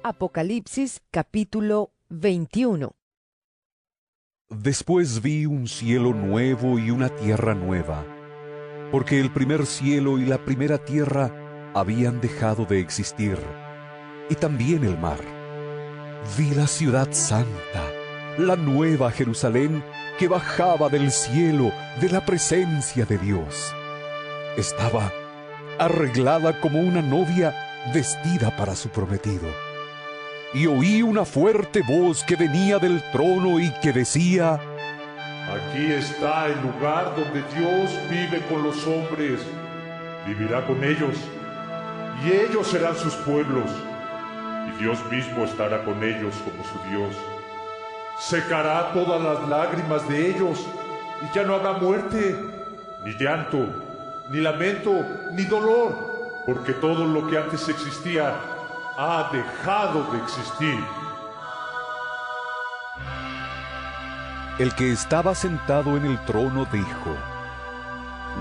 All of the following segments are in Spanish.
Apocalipsis capítulo 21. Después vi un cielo nuevo y una tierra nueva, porque el primer cielo y la primera tierra habían dejado de existir, y también el mar. Vi la ciudad santa, la nueva Jerusalén, que bajaba del cielo de la presencia de Dios. Estaba arreglada como una novia vestida para su prometido. Y oí una fuerte voz que venía del trono y que decía: Aquí está el lugar donde Dios vive con los hombres. Vivirá con ellos, y ellos serán sus pueblos, y Dios mismo estará con ellos como su Dios. Secará todas las lágrimas de ellos, y ya no habrá muerte, ni llanto, ni lamento, ni dolor, porque todo lo que antes existía ha dejado de existir. El que estaba sentado en el trono dijo: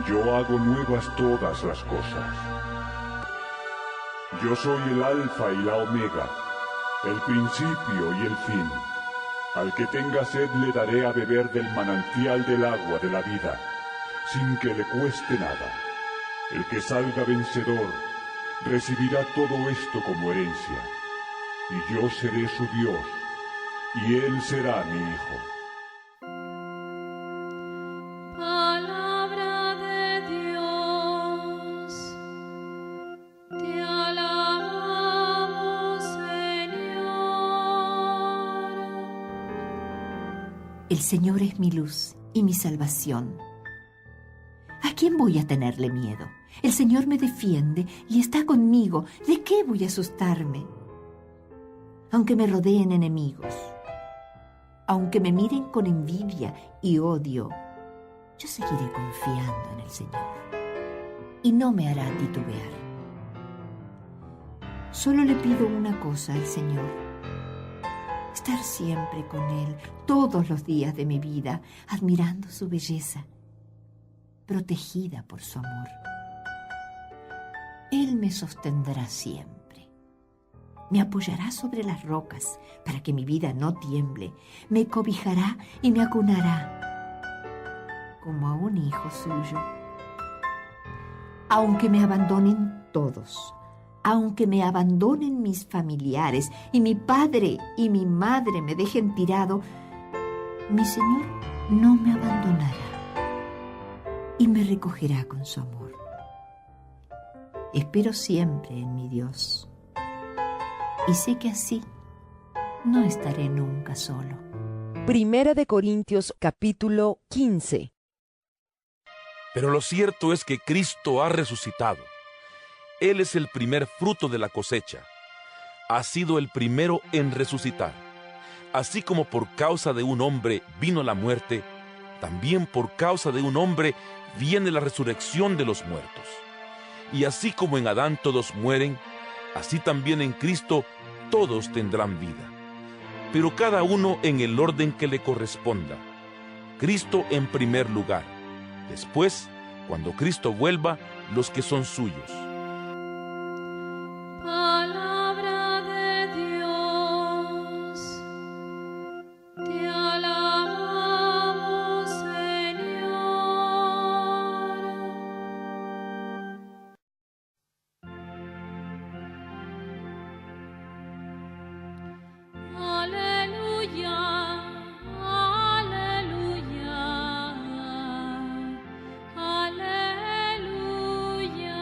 Yo hago nuevas todas las cosas. Yo soy el Alfa y la Omega, el principio y el fin. Al que tenga sed le daré a beber del manantial del agua de la vida, sin que le cueste nada. El que salga vencedor recibirá todo esto como herencia, y yo seré su Dios, y él será mi hijo. Palabra de Dios, te alabamos, Señor. El Señor es mi luz y mi salvación. ¿A quién voy a tenerle miedo? El Señor me defiende y está conmigo. ¿De qué voy a asustarme? Aunque me rodeen enemigos, aunque me miren con envidia y odio, yo seguiré confiando en el Señor y no me hará titubear. Solo le pido una cosa al Señor: estar siempre con Él todos los días de mi vida, admirando su belleza, protegida por su amor. Él me sostendrá siempre. Me apoyará sobre las rocas para que mi vida no tiemble. Me cobijará y me acunará como a un hijo suyo. Aunque me abandonen todos, aunque me abandonen mis familiares y mi padre y mi madre me dejen tirado, mi Señor no me abandonará y me recogerá con su amor. Espero siempre en mi Dios y sé que así no estaré nunca solo. Primera de Corintios capítulo 15. Pero lo cierto es que Cristo ha resucitado. Él es el primer fruto de la cosecha. Ha sido el primero en resucitar. Así como por causa de un hombre vino la muerte, también por causa de un hombre viene la resurrección de los muertos. Y así como en Adán todos mueren, así también en Cristo todos tendrán vida. Pero cada uno en el orden que le corresponda. Cristo en primer lugar. Después, cuando Cristo vuelva, los que son suyos. Palabra de Dios, te alabamos, Señor. Aleluya, aleluya, aleluya,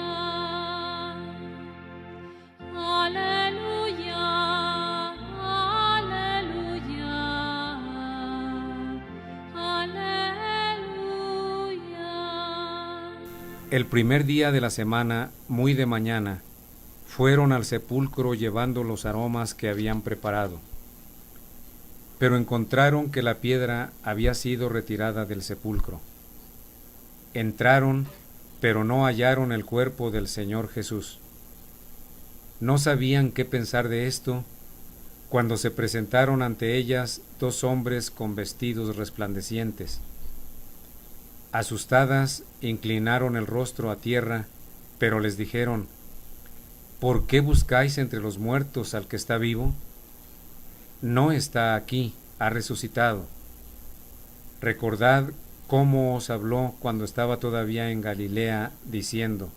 aleluya, aleluya. El primer día de la semana, muy de mañana, fueron al sepulcro llevando los aromas que habían preparado. Pero encontraron que la piedra había sido retirada del sepulcro. Entraron, pero no hallaron el cuerpo del Señor Jesús. No sabían qué pensar de esto, cuando se presentaron ante ellas dos hombres con vestidos resplandecientes. Asustadas, inclinaron el rostro a tierra, pero les dijeron: ¿por qué buscáis entre los muertos al que está vivo? No está aquí, ha resucitado. Recordad cómo os habló cuando estaba todavía en Galilea, diciendo: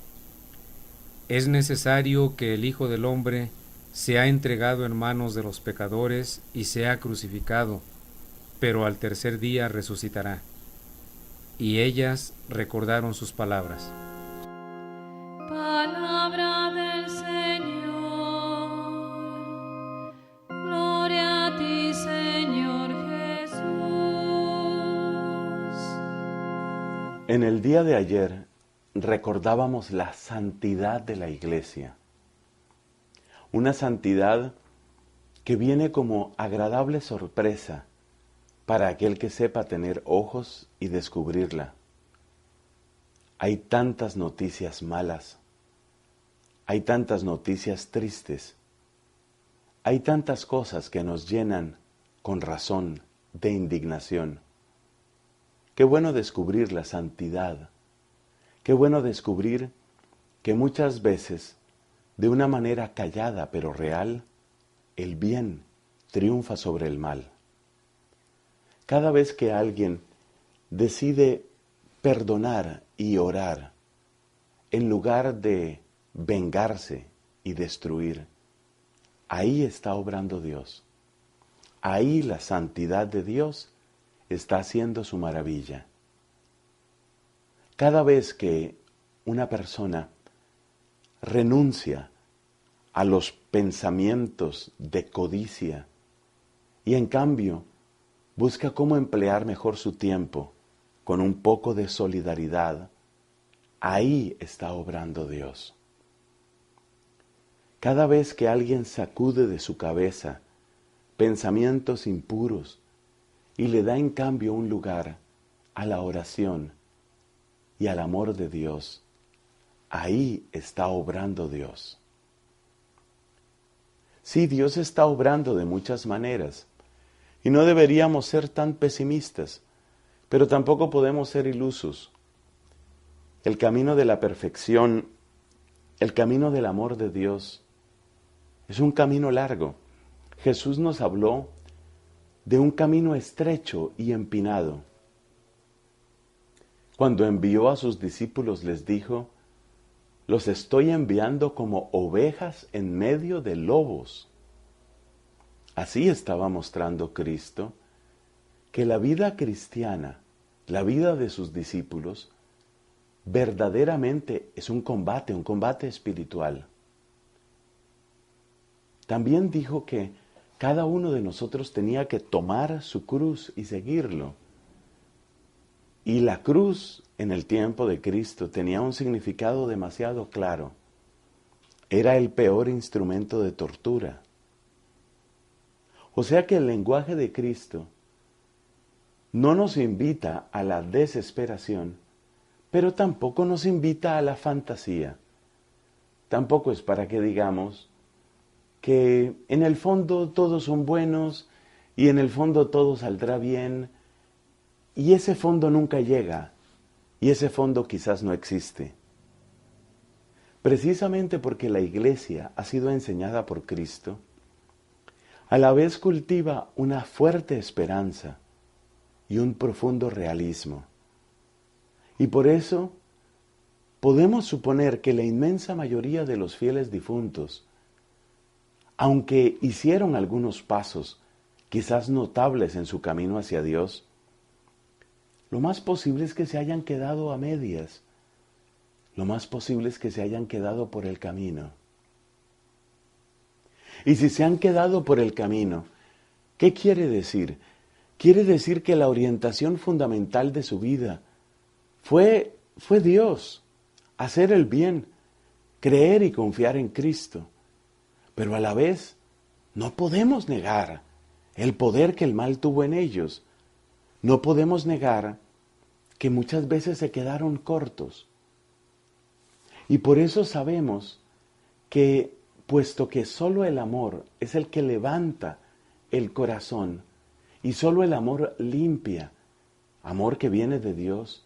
es necesario que el Hijo del Hombre sea entregado en manos de los pecadores y sea crucificado, pero al tercer día resucitará. Y ellas recordaron sus palabras. Palabra del Señor. Gloria a ti, Señor Jesús. En el día de ayer recordábamos la santidad de la Iglesia. Una santidad que viene como agradable sorpresa para aquel que sepa tener ojos y descubrirla. Hay tantas noticias malas, hay tantas noticias tristes, hay tantas cosas que nos llenan con razón de indignación. Qué bueno descubrir la santidad, qué bueno descubrir que muchas veces, de una manera callada pero real, el bien triunfa sobre el mal. Cada vez que alguien decide perdonar y orar, en lugar de vengarse y destruir, ahí está obrando Dios. Ahí la santidad de Dios está haciendo su maravilla. Cada vez que una persona renuncia a los pensamientos de codicia y en cambio busca cómo emplear mejor su tiempo con un poco de solidaridad, ahí está obrando Dios. Cada vez que alguien sacude de su cabeza pensamientos impuros y le da en cambio un lugar a la oración y al amor de Dios, ahí está obrando Dios. Sí, Dios está obrando de muchas maneras y no deberíamos ser tan pesimistas, pero tampoco podemos ser ilusos. El camino de la perfección, el camino del amor de Dios, es un camino largo. Jesús nos habló de un camino estrecho y empinado. Cuando envió a sus discípulos les dijo: los estoy enviando como ovejas en medio de lobos. Así estaba mostrando Cristo que la vida cristiana, la vida de sus discípulos, verdaderamente es un combate espiritual. También dijo que cada uno de nosotros tenía que tomar su cruz y seguirlo. Y la cruz en el tiempo de Cristo tenía un significado demasiado claro. Era el peor instrumento de tortura. O sea que el lenguaje de Cristo no nos invita a la desesperación, pero tampoco nos invita a la fantasía. Tampoco es para que digamos que en el fondo todos son buenos y en el fondo todo saldrá bien, y ese fondo nunca llega, y ese fondo quizás no existe. Precisamente porque la Iglesia ha sido enseñada por Cristo, a la vez cultiva una fuerte esperanza y un profundo realismo. Y por eso podemos suponer que la inmensa mayoría de los fieles difuntos, aunque hicieron algunos pasos, quizás notables en su camino hacia Dios, lo más posible es que se hayan quedado a medias. Lo más posible es que se hayan quedado por el camino. Y si se han quedado por el camino, ¿qué quiere decir? Quiere decir que la orientación fundamental de su vida fue Dios, hacer el bien, creer y confiar en Cristo. Pero a la vez, no podemos negar el poder que el mal tuvo en ellos. No podemos negar que muchas veces se quedaron cortos. Y por eso sabemos que, puesto que solo el amor es el que levanta el corazón, y solo el amor limpia, amor que viene de Dios,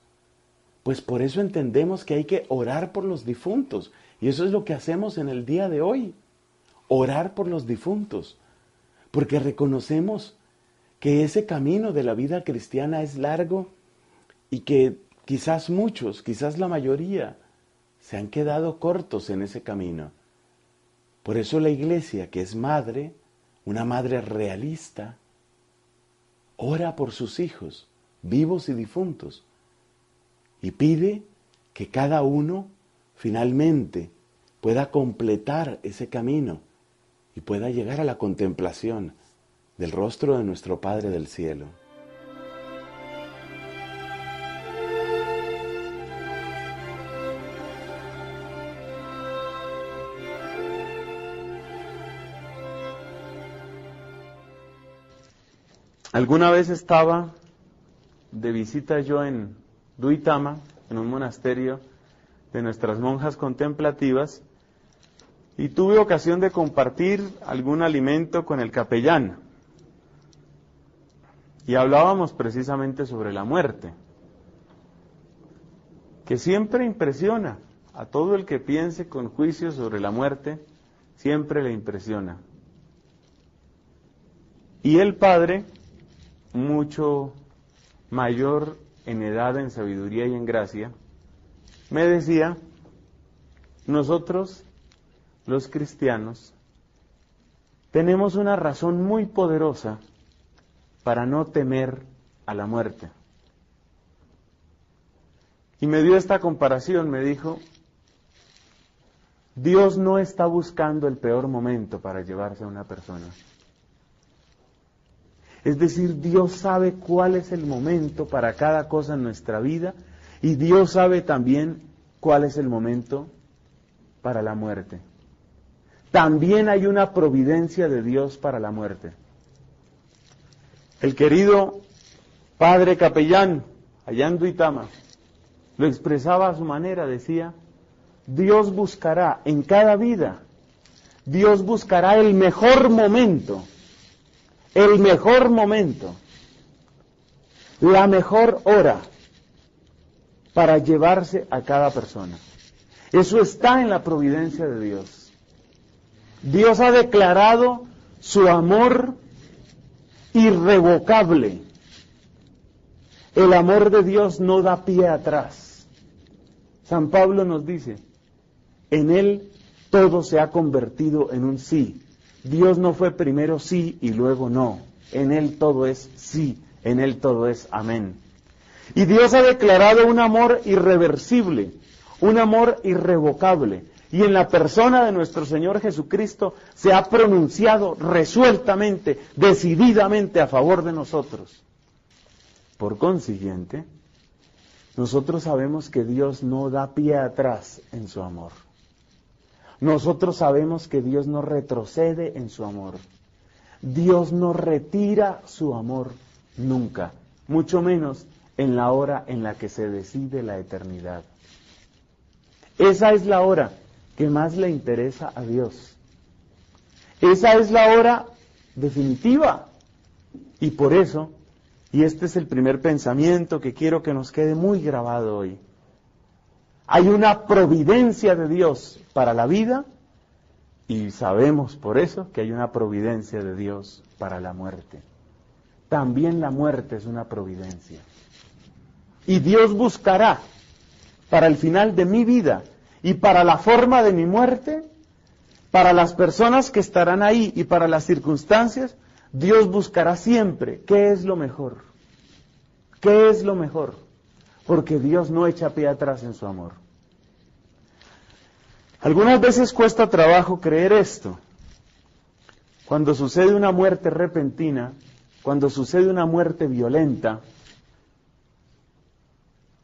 pues por eso entendemos que hay que orar por los difuntos, Y eso es lo que hacemos en el día de hoy, orar por los difuntos, porque reconocemos que ese camino de la vida cristiana es largo y que quizás muchos, quizás la mayoría, se han quedado cortos en ese camino. Por eso la Iglesia, que es madre, una madre realista, ora por sus hijos, vivos y difuntos, y pide que cada uno finalmente pueda completar ese camino y pueda llegar a la contemplación del rostro de nuestro Padre del cielo. Alguna vez estaba de visita yo en Duitama, en un monasterio de nuestras monjas contemplativas, y tuve ocasión de compartir algún alimento con el capellán. Y hablábamos precisamente sobre la muerte, que siempre impresiona a todo el que piense con juicio sobre la muerte, siempre le impresiona. Y el padre, mucho mayor en edad, en sabiduría y en gracia, me decía, nosotros, los cristianos, tenemos una razón muy poderosa para no temer a la muerte. Y me dio esta comparación, me dijo, Dios no está buscando el peor momento para llevarse a una persona. Es decir, Dios sabe cuál es el momento para cada cosa en nuestra vida y Dios sabe también cuál es el momento para la muerte. También hay una providencia de Dios para la muerte. El querido padre capellán, allá en Duitama, lo expresaba a su manera, decía, Dios buscará en cada vida, Dios buscará el mejor momento, la mejor hora para llevarse a cada persona. Eso está en la providencia de Dios. Dios ha declarado su amor irrevocable. El amor de Dios no da pie atrás. San Pablo nos dice, en Él todo se ha convertido en un sí. Dios no fue primero sí y luego no. En Él todo es sí, en Él todo es amén. Y Dios ha declarado un amor irreversible, un amor irrevocable. Y en la persona de nuestro Señor Jesucristo se ha pronunciado resueltamente, decididamente a favor de nosotros. Por consiguiente, nosotros sabemos que Dios no da pie atrás en su amor. Nosotros sabemos que Dios no retrocede en su amor. Dios no retira su amor nunca, mucho menos en la hora en la que se decide la eternidad. Esa es la hora que más le interesa a Dios. Esa es la hora definitiva. Y por eso, y este es el primer pensamiento que quiero que nos quede muy grabado hoy, hay una providencia de Dios para la vida y sabemos por eso que hay una providencia de Dios para la muerte. También la muerte es una providencia. Y Dios buscará para el final de mi vida y para la forma de mi muerte, para las personas que estarán ahí y para las circunstancias, Dios buscará siempre qué es lo mejor. ¿Qué es lo mejor? Porque Dios no echa pie atrás en su amor. Algunas veces cuesta trabajo creer esto. Cuando sucede una muerte repentina, cuando sucede una muerte violenta,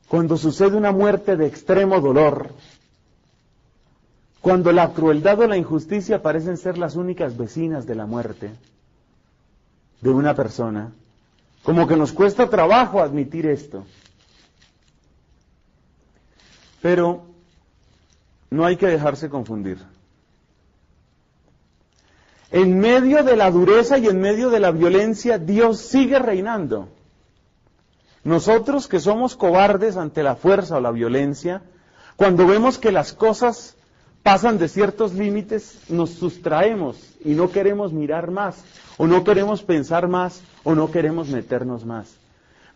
cuando sucede una muerte de extremo dolor, cuando la crueldad o la injusticia parecen ser las únicas vecinas de la muerte de una persona, como que nos cuesta trabajo admitir esto. Pero no hay que dejarse confundir. En medio de la dureza y en medio de la violencia, Dios sigue reinando. Nosotros que somos cobardes ante la fuerza o la violencia, cuando vemos que las cosas pasan de ciertos límites, nos sustraemos y no queremos mirar más, o no queremos pensar más, o no queremos meternos más.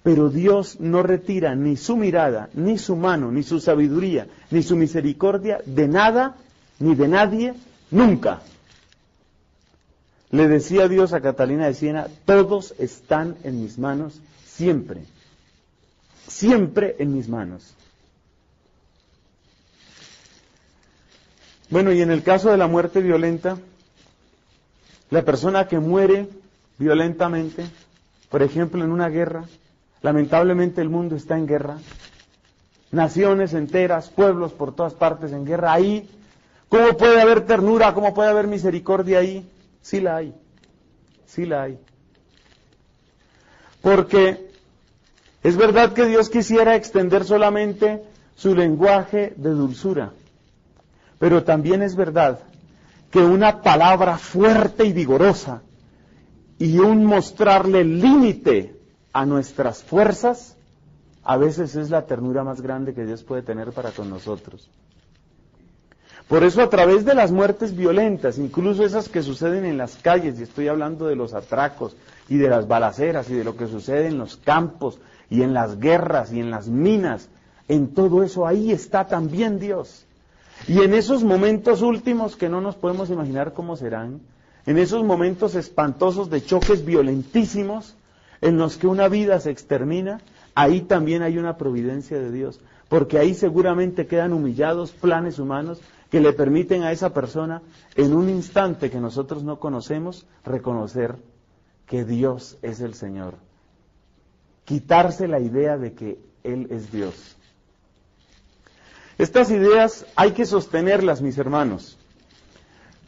Pero Dios no retira ni su mirada, ni su mano, ni su sabiduría, ni su misericordia de nada, ni de nadie, nunca. Le decía Dios a Catalina de Siena, todos están en mis manos siempre. Siempre en mis manos. Bueno, y en el caso de la muerte violenta, la persona que muere violentamente, por ejemplo en una guerra, lamentablemente el mundo está en guerra, naciones enteras, pueblos por todas partes en guerra, ahí, ¿cómo puede haber ternura, cómo puede haber misericordia ahí? Sí la hay, sí la hay. Porque es verdad que Dios quisiera extender solamente su lenguaje de dulzura, pero también es verdad que una palabra fuerte y vigorosa y un mostrarle límite a nuestras fuerzas, a veces es la ternura más grande que Dios puede tener para con nosotros. Por eso a través de las muertes violentas, incluso esas que suceden en las calles, y estoy hablando de los atracos y de las balaceras y de lo que sucede en los campos y en las guerras y en las minas, en todo eso ahí está también Dios. Y en esos momentos últimos que no nos podemos imaginar cómo serán, en esos momentos espantosos de choques violentísimos en los que una vida se extermina, ahí también hay una providencia de Dios, porque ahí seguramente quedan humillados planes humanos que le permiten a esa persona, en un instante que nosotros no conocemos, reconocer que Dios es el Señor. Quitarse la idea de que Él es Dios. Estas ideas hay que sostenerlas, mis hermanos.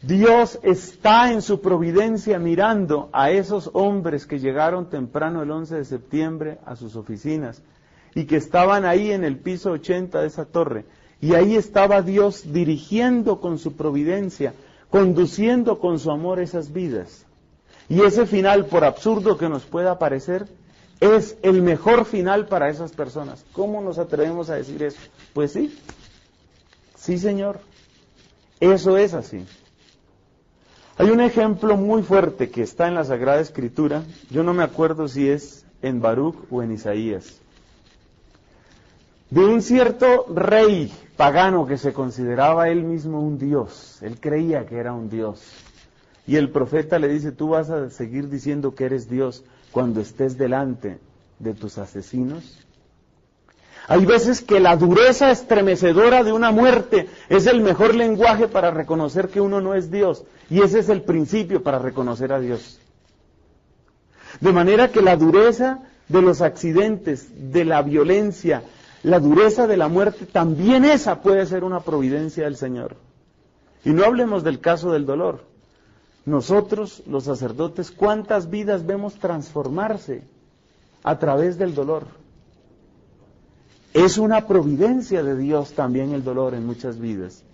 Dios está en su providencia mirando a esos hombres que llegaron temprano el 11 de septiembre a sus oficinas y que estaban ahí en el piso 80 de esa torre. Y ahí estaba Dios dirigiendo con su providencia, conduciendo con su amor esas vidas. Y ese final, por absurdo que nos pueda parecer, es el mejor final para esas personas. ¿Cómo nos atrevemos a decir eso? Pues sí, sí Señor, eso es así. Hay un ejemplo muy fuerte que está en la Sagrada Escritura, yo no me acuerdo si es en Baruch o en Isaías, de un cierto rey pagano que se consideraba él mismo un dios, él creía que era un dios, y el profeta le dice, tú vas a seguir diciendo que eres Dios cuando estés delante de tus asesinos. Hay veces que la dureza estremecedora de una muerte es el mejor lenguaje para reconocer que uno no es Dios, y ese es el principio para reconocer a Dios. De manera que la dureza de los accidentes, de la violencia, la dureza de la muerte, también esa puede ser una providencia del Señor. Y no hablemos del caso del dolor. Nosotros, los sacerdotes, ¿cuántas vidas vemos transformarse a través del dolor? Es una providencia de Dios también el dolor en muchas vidas.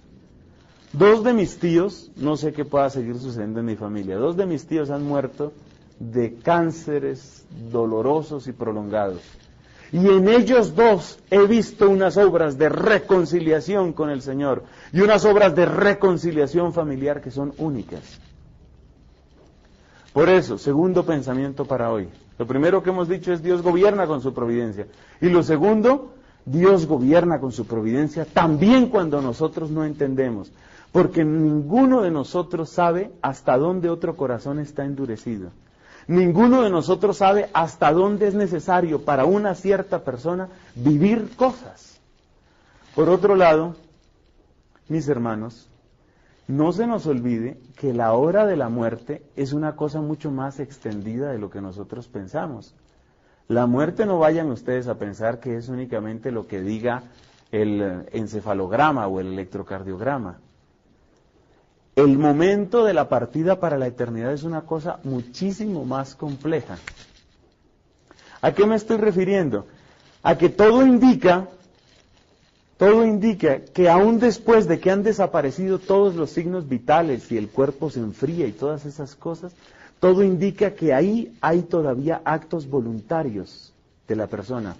2 de mis tíos, no sé qué pueda seguir sucediendo en mi familia, 2 de mis tíos han muerto de cánceres dolorosos y prolongados. Y en ellos 2 he visto unas obras de reconciliación con el Señor y unas obras de reconciliación familiar que son únicas. Por eso, segundo pensamiento para hoy. Lo primero que hemos dicho es Dios gobierna con su providencia. Y lo segundo, Dios gobierna con su providencia también cuando nosotros no entendemos. Porque ninguno de nosotros sabe hasta dónde otro corazón está endurecido. Ninguno de nosotros sabe hasta dónde es necesario para una cierta persona vivir cosas. Por otro lado, mis hermanos, no se nos olvide que la hora de la muerte es una cosa mucho más extendida de lo que nosotros pensamos. La muerte, no vayan ustedes a pensar que es únicamente lo que diga el encefalograma o el electrocardiograma. El momento de la partida para la eternidad es una cosa muchísimo más compleja. ¿A qué me estoy refiriendo? A que todo indica que aún después de que han desaparecido todos los signos vitales y el cuerpo se enfría y todas esas cosas, todo indica que ahí hay todavía actos voluntarios de la persona.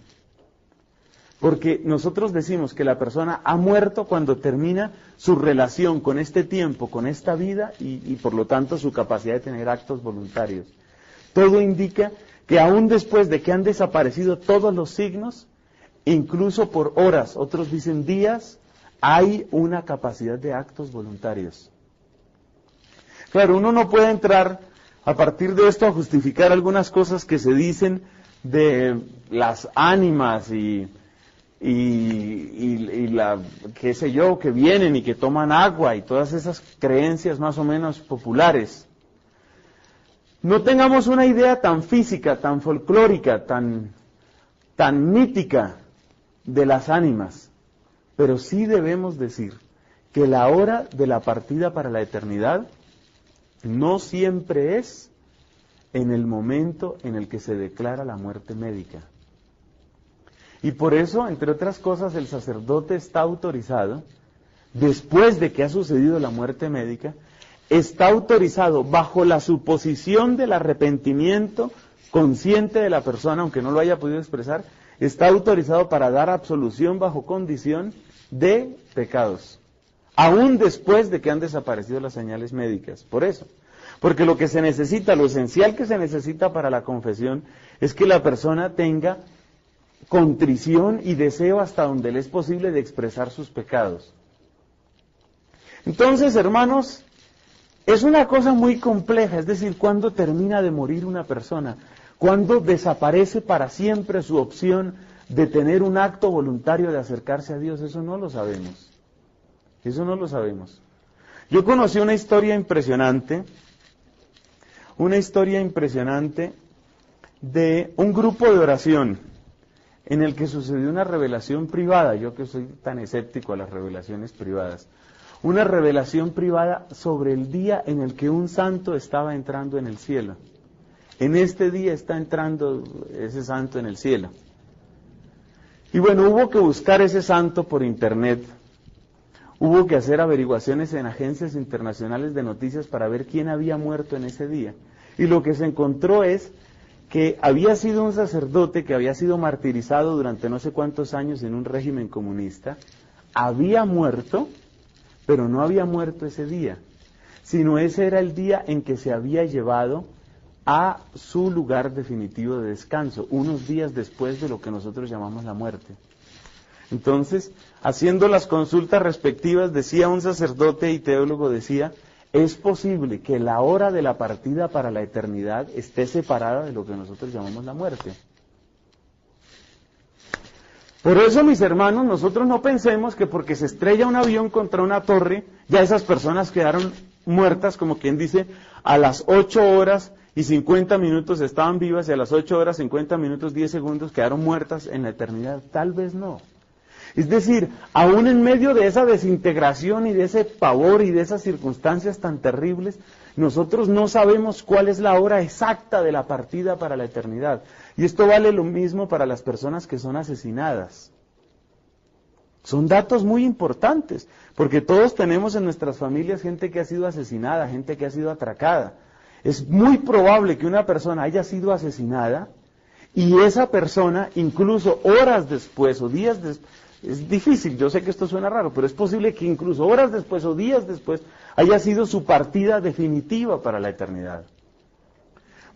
Porque nosotros decimos que la persona ha muerto cuando termina su relación con este tiempo, con esta vida y por lo tanto su capacidad de tener actos voluntarios. Todo indica que aún después de que han desaparecido todos los signos, incluso por horas, otros dicen días, hay una capacidad de actos voluntarios. Claro, uno no puede entrar a partir de esto a justificar algunas cosas que se dicen de las ánimas y la, qué sé yo, que vienen y que toman agua y todas esas creencias más o menos populares. No tengamos una idea tan física, tan folclórica, tan mítica de las ánimas, pero sí debemos decir que la hora de la partida para la eternidad no siempre es en el momento en el que se declara la muerte médica. Y por eso, entre otras cosas, el sacerdote está autorizado, después de que ha sucedido la muerte médica, está autorizado bajo la suposición del arrepentimiento consciente de la persona, aunque no lo haya podido expresar, está autorizado para dar absolución bajo condición de pecados, aún después de que han desaparecido las señales médicas. Por eso, porque lo que se necesita, lo esencial que se necesita para la confesión, es que la persona tenga contrición y deseo hasta donde le es posible de expresar sus pecados. Entonces, hermanos, es una cosa muy compleja, es decir, ¿cuándo termina de morir una persona? ¿Cuándo desaparece para siempre su opción de tener un acto voluntario de acercarse a Dios? Eso no lo sabemos. Eso no lo sabemos. Yo conocí una historia impresionante de un grupo de oración en el que sucedió una revelación privada, yo que soy tan escéptico a las revelaciones privadas, una revelación privada sobre el día en el que un santo estaba entrando en el cielo. En este día está entrando ese santo en el cielo. Y bueno, hubo que buscar ese santo por internet, hubo que hacer averiguaciones en agencias internacionales de noticias para ver quién había muerto en ese día. Y lo que se encontró es que había sido un sacerdote que había sido martirizado durante no sé cuántos años en un régimen comunista, había muerto, pero no había muerto ese día, sino ese era el día en que se había llevado a su lugar definitivo de descanso, unos días después de lo que nosotros llamamos la muerte. Entonces, haciendo las consultas respectivas, decía un sacerdote y teólogo, decía, es posible que la hora de la partida para la eternidad esté separada de lo que nosotros llamamos la muerte. Por eso, mis hermanos, nosotros no pensemos que porque se estrella un avión contra una torre, ya esas personas quedaron muertas, como quien dice, a las 8 horas y 50 minutos estaban vivas y a las 8 horas, 50 minutos, 10 segundos quedaron muertas en la eternidad. Tal vez no. Es decir, aún en medio de esa desintegración y de ese pavor y de esas circunstancias tan terribles, nosotros no sabemos cuál es la hora exacta de la partida para la eternidad. Y esto vale lo mismo para las personas que son asesinadas. Son datos muy importantes, porque todos tenemos en nuestras familias gente que ha sido asesinada, gente que ha sido atracada. Es muy probable que una persona haya sido asesinada y esa persona, incluso horas después o días después, es difícil, yo sé que esto suena raro, pero es posible que incluso horas después o días después haya sido su partida definitiva para la eternidad.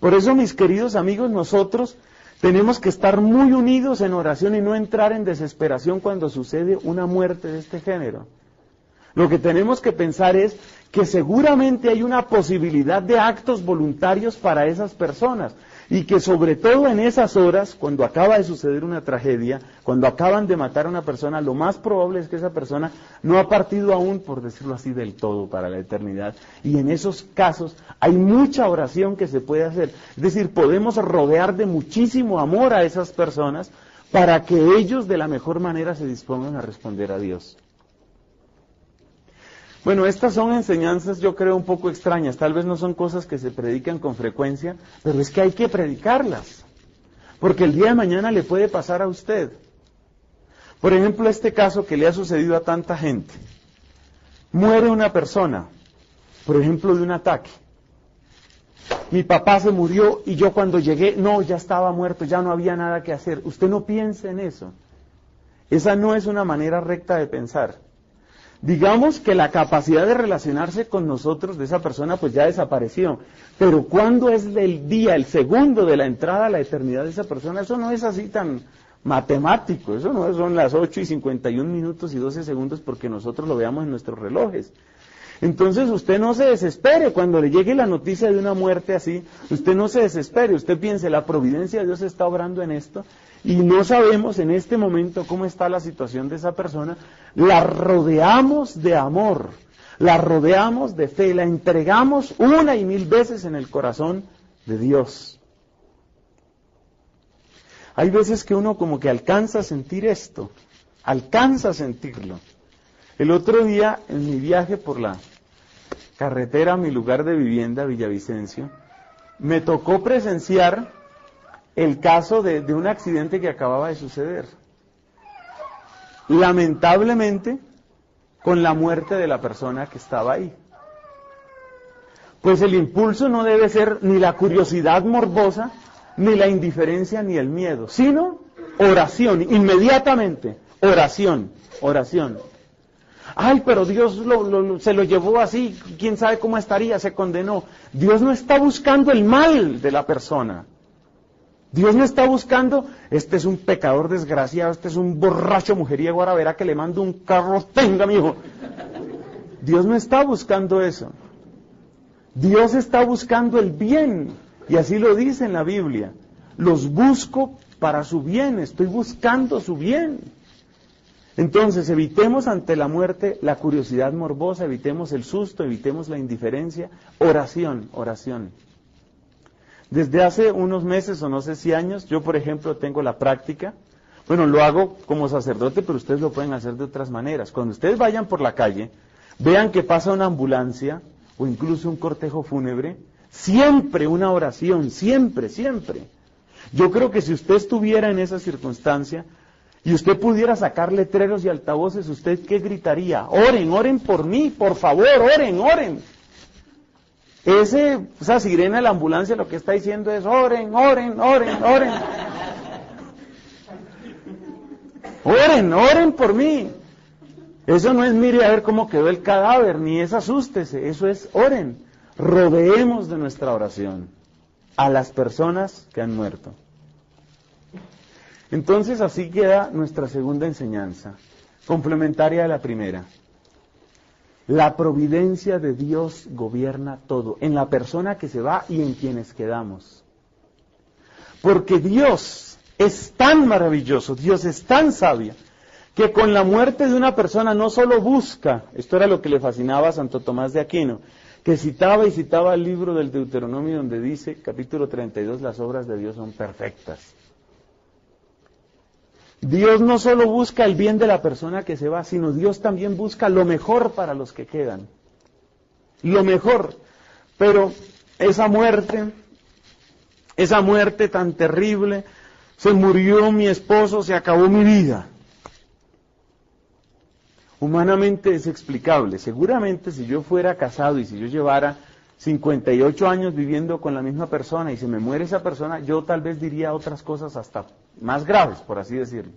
Por eso, mis queridos amigos, nosotros tenemos que estar muy unidos en oración y no entrar en desesperación cuando sucede una muerte de este género. Lo que tenemos que pensar es que seguramente hay una posibilidad de actos voluntarios para esas personas y que sobre todo en esas horas, cuando acaba de suceder una tragedia, cuando acaban de matar a una persona, lo más probable es que esa persona no ha partido aún, por decirlo así, del todo para la eternidad. Y en esos casos hay mucha oración que se puede hacer. Es decir, podemos rodear de muchísimo amor a esas personas para que ellos de la mejor manera se dispongan a responder a Dios. Bueno, estas son enseñanzas, yo creo, un poco extrañas. Tal vez no son cosas que se predican con frecuencia, pero es que hay que predicarlas. Porque el día de mañana le puede pasar a usted. Por ejemplo, este caso que le ha sucedido a tanta gente. Muere una persona, por ejemplo, de un ataque. Mi papá se murió y yo cuando llegué, no, ya estaba muerto, ya no había nada que hacer. Usted no piense en eso. Esa no es una manera recta de pensar. Digamos que la capacidad de relacionarse con nosotros de esa persona pues ya desapareció. Pero ¿cuándo es el día, el segundo de la entrada a la eternidad de esa persona? Eso no es así tan matemático. Eso no son las 8:51 y 12 segundos porque nosotros lo veamos en nuestros relojes. Entonces usted no se desespere cuando le llegue la noticia de una muerte así. Usted no se desespere. Usted piense, la providencia de Dios está obrando en esto. Y no sabemos en este momento cómo está la situación de esa persona, la rodeamos de amor, la rodeamos de fe, la entregamos 1 y 1000 veces en el corazón de Dios. Hay veces que uno como que alcanza a sentir esto, alcanza a sentirlo. El otro día, en mi viaje por la carretera a mi lugar de vivienda, Villavicencio, me tocó presenciar el caso de un accidente que acababa de suceder. Lamentablemente, con la muerte de la persona que estaba ahí. Pues el impulso no debe ser ni la curiosidad morbosa, ni la indiferencia, ni el miedo, sino oración, inmediatamente, oración. Ay, pero Dios se lo llevó así, quién sabe cómo estaría, se condenó. Dios no está buscando el mal de la persona. Dios no está buscando, este es un pecador desgraciado, este es un borracho mujeriego, ahora verá que le mando un carro, tenga, mijo. Dios no está buscando eso. Dios está buscando el bien, y así lo dice en la Biblia. Los busco para su bien, estoy buscando su bien. Entonces, evitemos ante la muerte la curiosidad morbosa, evitemos el susto, evitemos la indiferencia. Oración. Desde hace unos meses o no sé si años, yo por ejemplo tengo la práctica, bueno, lo hago como sacerdote, pero ustedes lo pueden hacer de otras maneras. Cuando ustedes vayan por la calle, vean que pasa una ambulancia o incluso un cortejo fúnebre, siempre una oración, siempre. Yo creo que si usted estuviera en esa circunstancia y usted pudiera sacar letreros y altavoces, ¿usted qué gritaría? Oren por mí, por favor, oren. Esa sirena de la ambulancia lo que está diciendo es oren. Oren por mí. Eso no es mire a ver cómo quedó el cadáver, ni es asústese, eso es oren. Rodeemos de nuestra oración a las personas que han muerto. Entonces así queda nuestra segunda enseñanza, complementaria a la primera. La providencia de Dios gobierna todo, en la persona que se va y en quienes quedamos. Porque Dios es tan maravilloso, Dios es tan sabio, que con la muerte de una persona no solo busca, esto era lo que le fascinaba a Santo Tomás de Aquino, que citaba el libro del Deuteronomio donde dice, capítulo 32, las obras de Dios son perfectas. Dios no solo busca el bien de la persona que se va, sino Dios también busca lo mejor para los que quedan. Lo mejor. Pero esa muerte tan terrible, se murió mi esposo, se acabó mi vida. Humanamente es explicable. Seguramente si yo fuera casado y si yo llevara 58 años viviendo con la misma persona y se me muere esa persona, yo tal vez diría otras cosas hasta más graves, por así decirlo.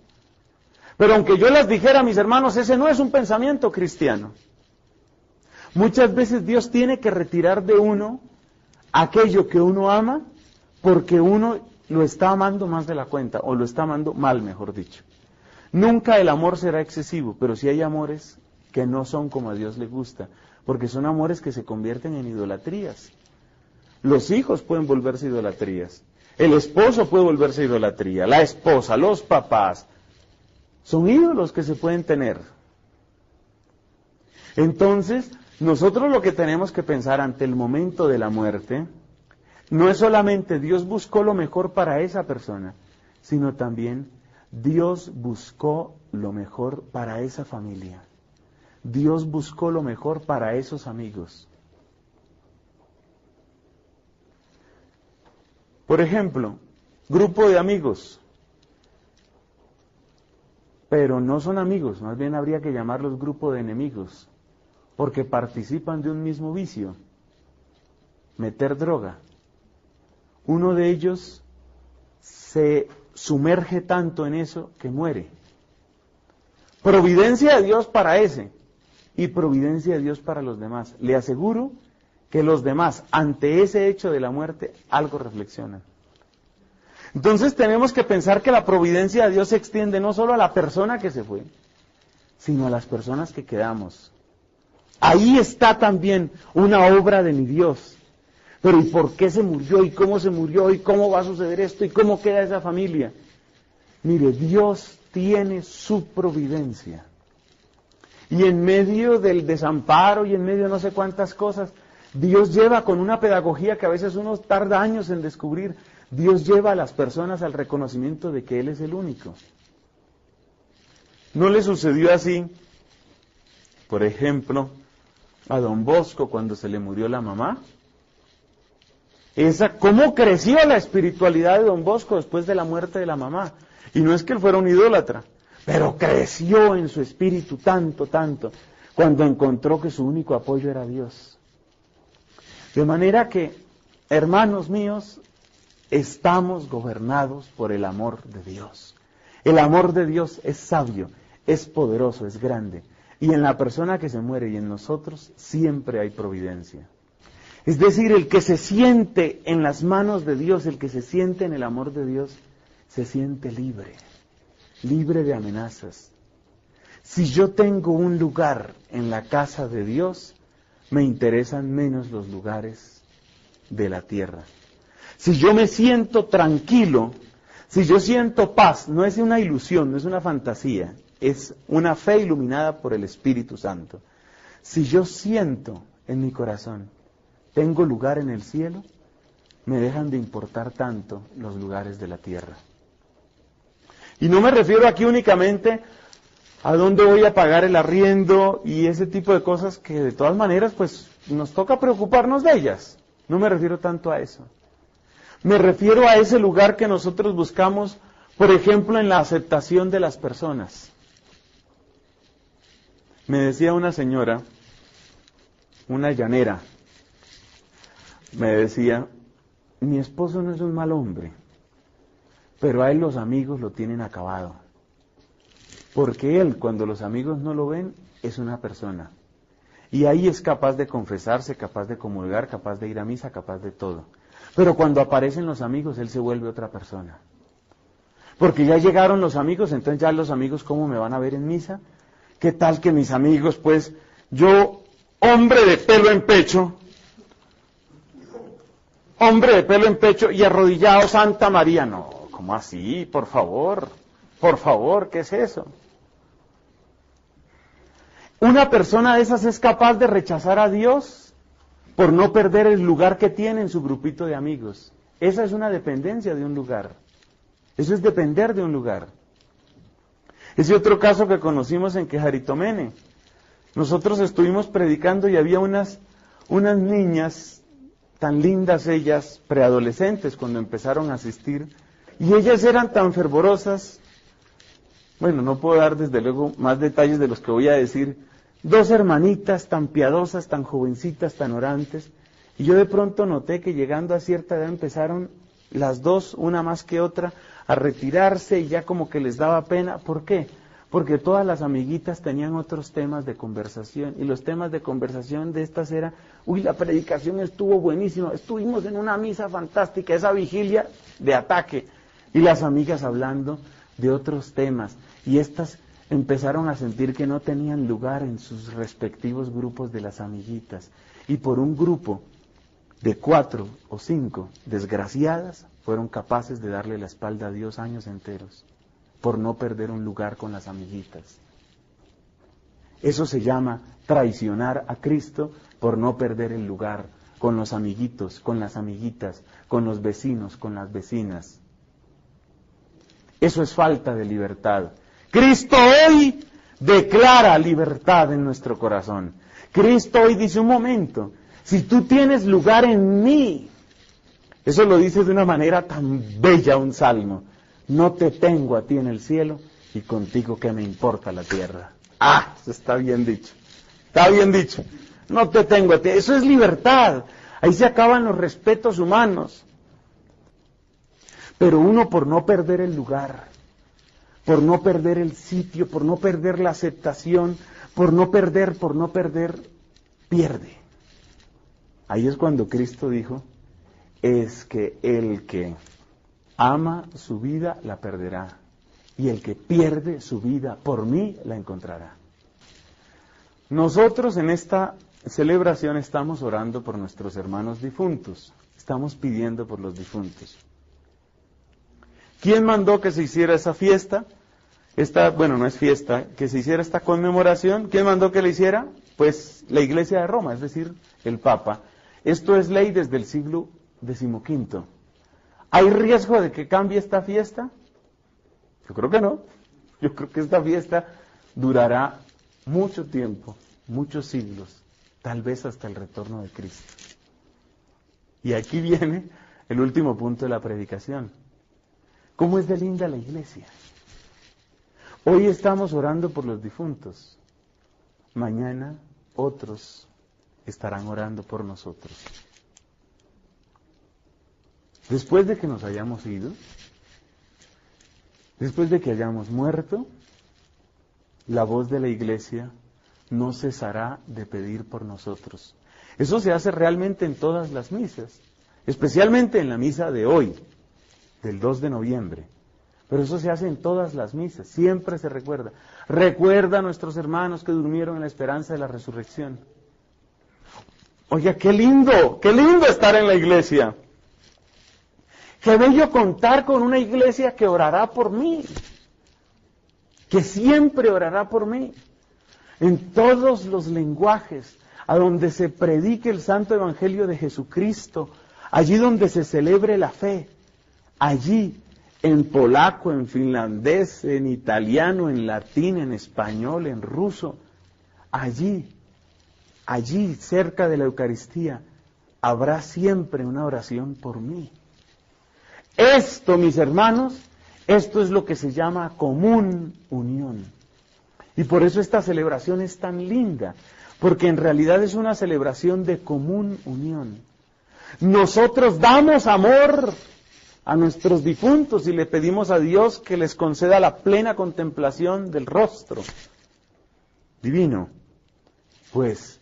Pero aunque yo las dijera, mis hermanos, ese no es un pensamiento cristiano. Muchas veces Dios tiene que retirar de uno aquello que uno ama porque uno lo está amando más de la cuenta, o lo está amando mal, mejor dicho. Nunca el amor será excesivo, pero sí hay amores que no son como a Dios le gusta, porque son amores que se convierten en idolatrías. Los hijos pueden volverse idolatrías, el esposo puede volverse idolatría, la esposa, los papás, son ídolos que se pueden tener. Entonces, nosotros lo que tenemos que pensar ante el momento de la muerte, no es solamente Dios buscó lo mejor para esa persona, sino también Dios buscó lo mejor para esa familia. Dios buscó lo mejor para esos amigos. Por ejemplo, grupo de amigos, pero no son amigos, más bien habría que llamarlos grupo de enemigos, porque participan de un mismo vicio, meter droga. Uno de ellos se sumerge tanto en eso que muere. Providencia de Dios para ese y providencia de Dios para los demás. Le aseguro que los demás, ante ese hecho de la muerte, algo reflexionan. Entonces tenemos que pensar que la providencia de Dios se extiende no solo a la persona que se fue, sino a las personas que quedamos. Ahí está también una obra de mi Dios. Pero ¿y por qué se murió? ¿Y cómo se murió? ¿Y cómo va a suceder esto? ¿Y cómo queda esa familia? Mire, Dios tiene su providencia. Y en medio del desamparo y en medio de no sé cuántas cosas, Dios lleva con una pedagogía que a veces uno tarda años en descubrir, Dios lleva a las personas al reconocimiento de que Él es el único. ¿No le sucedió así, por ejemplo, a don Bosco cuando se le murió la mamá? ¿Cómo creció la espiritualidad de don Bosco después de la muerte de la mamá? Y no es que él fuera un idólatra, pero creció en su espíritu tanto, cuando encontró que su único apoyo era Dios. De manera que, hermanos míos, estamos gobernados por el amor de Dios. El amor de Dios es sabio, es poderoso, es grande. Y en la persona que se muere y en nosotros siempre hay providencia. Es decir, el que se siente en las manos de Dios, el que se siente en el amor de Dios, se siente libre, libre de amenazas. Si yo tengo un lugar en la casa de Dios, me interesan menos los lugares de la tierra. Si yo me siento tranquilo, si yo siento paz, no es una ilusión, no es una fantasía, es una fe iluminada por el Espíritu Santo. Si yo siento en mi corazón, tengo lugar en el cielo, me dejan de importar tanto los lugares de la tierra. Y no me refiero aquí únicamente a dónde voy a pagar el arriendo y ese tipo de cosas que de todas maneras pues nos toca preocuparnos de ellas. No me refiero tanto a eso. Me refiero a ese lugar que nosotros buscamos, por ejemplo, en la aceptación de las personas. Me decía una señora, una llanera, me decía, mi esposo no es un mal hombre, pero a él los amigos lo tienen acabado. Porque él, cuando los amigos no lo ven, es una persona. Y ahí es capaz de confesarse, capaz de comulgar, capaz de ir a misa, capaz de todo. Pero cuando aparecen los amigos, él se vuelve otra persona. Porque ya llegaron los amigos, entonces ya los amigos, ¿cómo me van a ver en misa? ¿Qué tal que mis amigos, pues, yo, hombre de pelo en pecho y arrodillado, Santa María? No, ¿cómo así? Por favor, ¿qué es eso? Una persona de esas es capaz de rechazar a Dios por no perder el lugar que tiene en su grupito de amigos. Esa es una dependencia de un lugar. Eso es depender de un lugar. Ese otro caso que conocimos en Quejaritomene. Nosotros estuvimos predicando y había unas niñas, tan lindas ellas, preadolescentes, cuando empezaron a asistir, y ellas eran tan fervorosas. Bueno, no puedo dar desde luego más detalles de los que voy a decir. Dos hermanitas tan piadosas, tan jovencitas, tan orantes, y yo de pronto noté que llegando a cierta edad empezaron las dos, una más que otra, a retirarse y ya como que les daba pena. ¿Por qué? Porque todas las amiguitas tenían otros temas de conversación, y los temas de conversación de estas era, la predicación estuvo buenísima, estuvimos en una misa fantástica, esa vigilia de ataque, y las amigas hablando de otros temas, y estas empezaron a sentir que no tenían lugar en sus respectivos grupos de las amiguitas, y por un grupo de 4 o 5 desgraciadas fueron capaces de darle la espalda a Dios años enteros, por no perder un lugar con las amiguitas. Eso se llama traicionar a Cristo por no perder el lugar con los amiguitos, con las amiguitas, con los vecinos, con las vecinas. Eso es falta de libertad. Cristo hoy declara libertad en nuestro corazón. Cristo hoy dice, un momento, si tú tienes lugar en mí, eso lo dice de una manera tan bella un salmo, no te tengo a ti en el cielo y contigo qué me importa la tierra. Eso está bien dicho, no te tengo a ti, eso es libertad, ahí se acaban los respetos humanos. Pero uno por no perder el lugar, por no perder el sitio, por no perder la aceptación, por no perder, pierde. Ahí es cuando Cristo dijo, es que el que ama su vida la perderá, y el que pierde su vida por mí la encontrará. Nosotros en esta celebración estamos orando por nuestros hermanos difuntos, estamos pidiendo por los difuntos. ¿Quién mandó que se hiciera esa fiesta? No es fiesta, que se hiciera esta conmemoración. ¿Quién mandó que la hiciera? Pues la Iglesia de Roma, es decir, el Papa. Esto es ley desde el siglo XV. ¿Hay riesgo de que cambie esta fiesta? Yo creo que no. Yo creo que esta fiesta durará mucho tiempo, muchos siglos, tal vez hasta el retorno de Cristo. Y aquí viene el último punto de la predicación. ¿Cómo es de linda la iglesia? Hoy estamos orando por los difuntos. Mañana otros estarán orando por nosotros. Después de que nos hayamos ido, después de que hayamos muerto, la voz de la iglesia no cesará de pedir por nosotros. Eso se hace realmente en todas las misas, especialmente en la misa de hoy, del 2 de noviembre. Pero eso se hace en todas las misas, siempre se recuerda. Recuerda a nuestros hermanos que durmieron en la esperanza de la resurrección. Oiga, qué lindo estar en la iglesia. Qué bello contar con una iglesia que orará por mí, que siempre orará por mí, en todos los lenguajes, a donde se predique el santo evangelio de Jesucristo, allí donde se celebre la fe, allí, en polaco, en finlandés, en italiano, en latín, en español, en ruso, allí cerca de la Eucaristía, habrá siempre una oración por mí. Esto, mis hermanos, esto es lo que se llama común unión. Y por eso esta celebración es tan linda, porque en realidad es una celebración de común unión. Nosotros damos amor a nuestros difuntos y le pedimos a Dios que les conceda la plena contemplación del rostro divino. Pues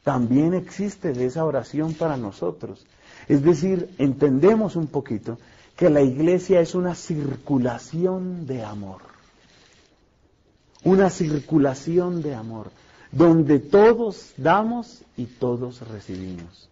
también existe de esa oración para nosotros. Es decir, entendemos un poquito que la iglesia es una circulación de amor. Una circulación de amor, donde todos damos y todos recibimos.